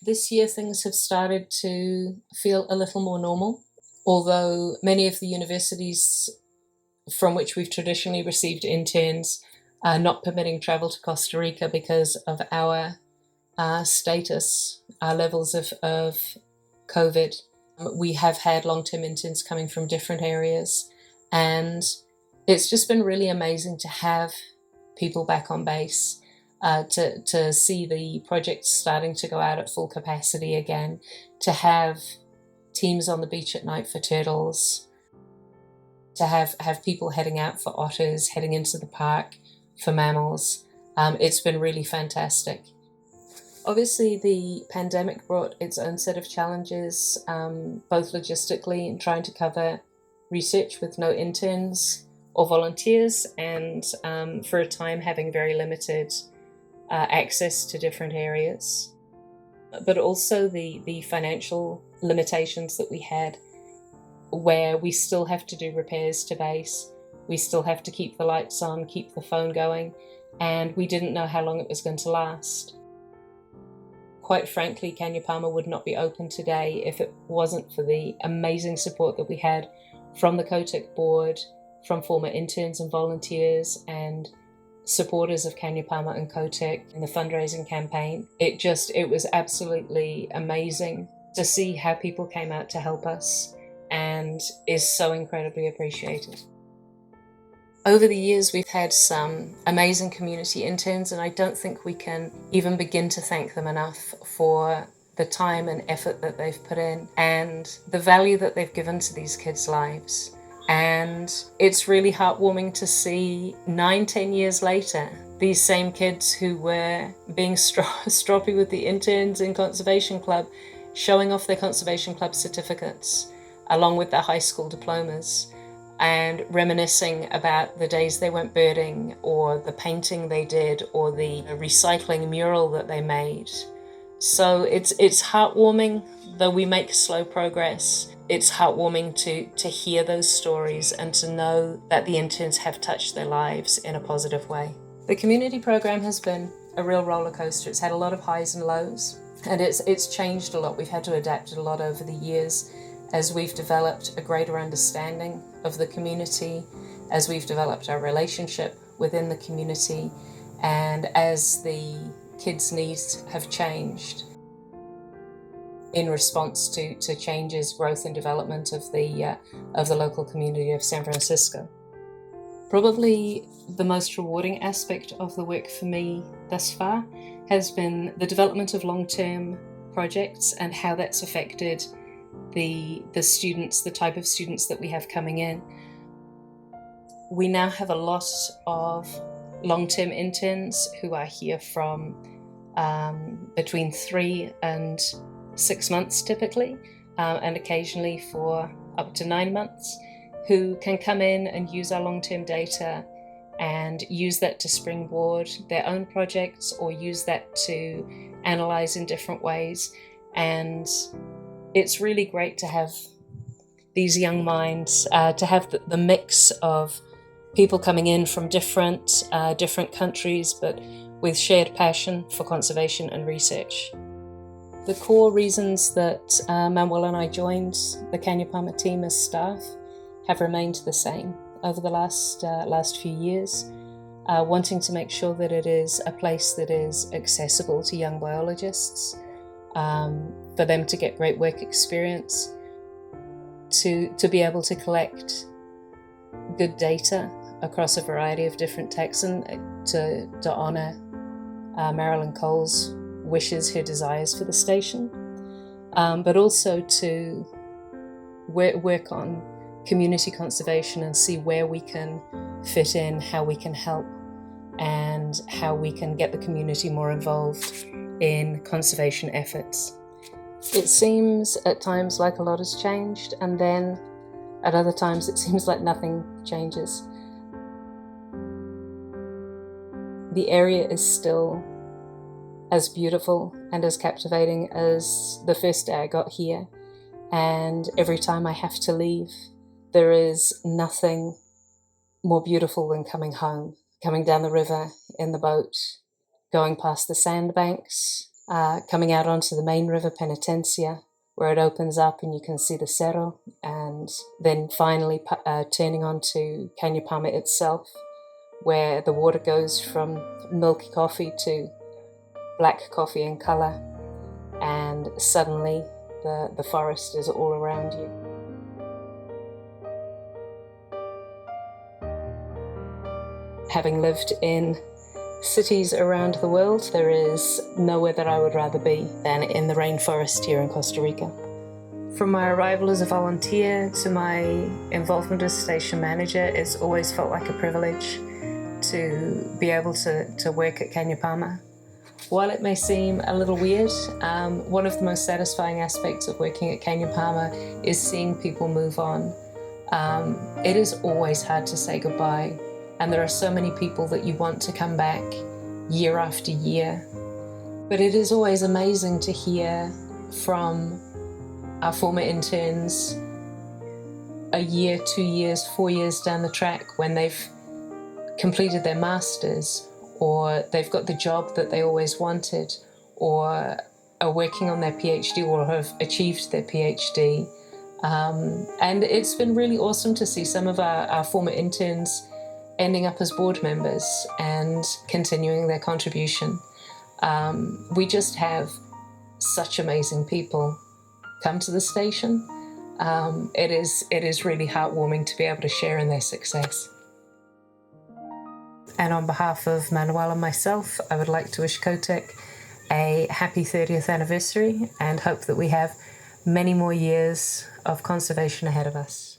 This year things have started to feel a little more normal, although many of the universities from which we've traditionally received interns are not permitting travel to Costa Rica because of our status, our levels of COVID. We have had long-term interns coming from different areas, and it's just been really amazing to have people back on base, to see the projects starting to go out at full capacity again, to have teams on the beach at night for turtles, to have people heading out for otters, heading into the park for mammals. It's been really fantastic. Obviously, the pandemic brought its own set of challenges, both logistically in trying to cover research with no interns or volunteers, and for a time having very limited access to different areas. But also the financial limitations that we had, where we still have to do repairs to base, we still have to keep the lights on, keep the phone going, and we didn't know how long it was going to last. Quite frankly, Kanya Palma would not be open today if it wasn't for the amazing support that we had from the COTEC board, from former interns and volunteers and supporters of Kanya Palma and COTEC in the fundraising campaign. It was absolutely amazing to see how people came out to help us, and is so incredibly appreciated. Over the years, we've had some amazing community interns, and I don't think we can even begin to thank them enough for the time and effort that they've put in and the value that they've given to these kids' lives. And it's really heartwarming to see 9-10 years later, these same kids who were being stroppy with the interns in Conservation Club, showing off their Conservation Club certificates along with their high school diplomas, and reminiscing about the days they went birding, or the painting they did, or the recycling mural that they made. So it's heartwarming, though we make slow progress. It's heartwarming to hear those stories and to know that the interns have touched their lives in a positive way. The community program has been a real roller coaster. It's had a lot of highs and lows, and it's changed a lot. We've had to adapt it a lot over the years as we've developed a greater understanding of the community, as we've developed our relationship within the community, and as the kids' needs have changed in response to changes, growth and development of the local community of San Francisco. Probably the most rewarding aspect of the work for me thus far has been the development of long-term projects and how that's affected the students, the type of students that we have coming in. We now have a lot of long-term interns who are here from between 3 and 6 months typically, and occasionally for up to 9 months, who can come in and use our long-term data and use that to springboard their own projects, or use that to analyze in different ways. And it's really great to have these young minds, to have the mix of people coming in from different countries, but with shared passion for conservation and research. The core reasons that Manuel and I joined the Kanya Palma team as staff have remained the same over the last few years, wanting to make sure that it is a place that is accessible to young biologists, for them to get great work experience, to be able to collect good data across a variety of different taxa, to honour Marilyn Cole's wishes, her desires for the station, but also to work on community conservation and see where we can fit in, how we can help, and how we can get the community more involved in conservation efforts. It seems at times like a lot has changed, and then at other times it seems like nothing changes. The area is still as beautiful and as captivating as the first day I got here, and every time I have to leave, there is nothing more beautiful than coming home, coming down the river in the boat, going past the sandbanks, coming out onto the main river Penitencia, where it opens up and you can see the Cerro, and then finally turning onto Cañapama itself, where the water goes from milky coffee to black coffee in color, and suddenly the forest is all around you. Having lived in cities around the world, there is nowhere that I would rather be than in the rainforest here in Costa Rica. From my arrival as a volunteer to my involvement as station manager, it's always felt like a privilege to be able to work at Cañapama. While it may seem a little weird, one of the most satisfying aspects of working at Cañapama is seeing people move on. It is always hard to say goodbye, and there are so many people that you want to come back year after year. But it is always amazing to hear from our former interns a year, 2 years, 4 years down the track when they've completed their masters, or they've got the job that they always wanted, or are working on their PhD or have achieved their PhD. And it's been really awesome to see some of our former interns ending up as board members and continuing their contribution. We just have such amazing people come to the station. It is really heartwarming to be able to share in their success. And on behalf of Manuel and myself, I would like to wish Cotec a happy 30th anniversary and hope that we have many more years of conservation ahead of us.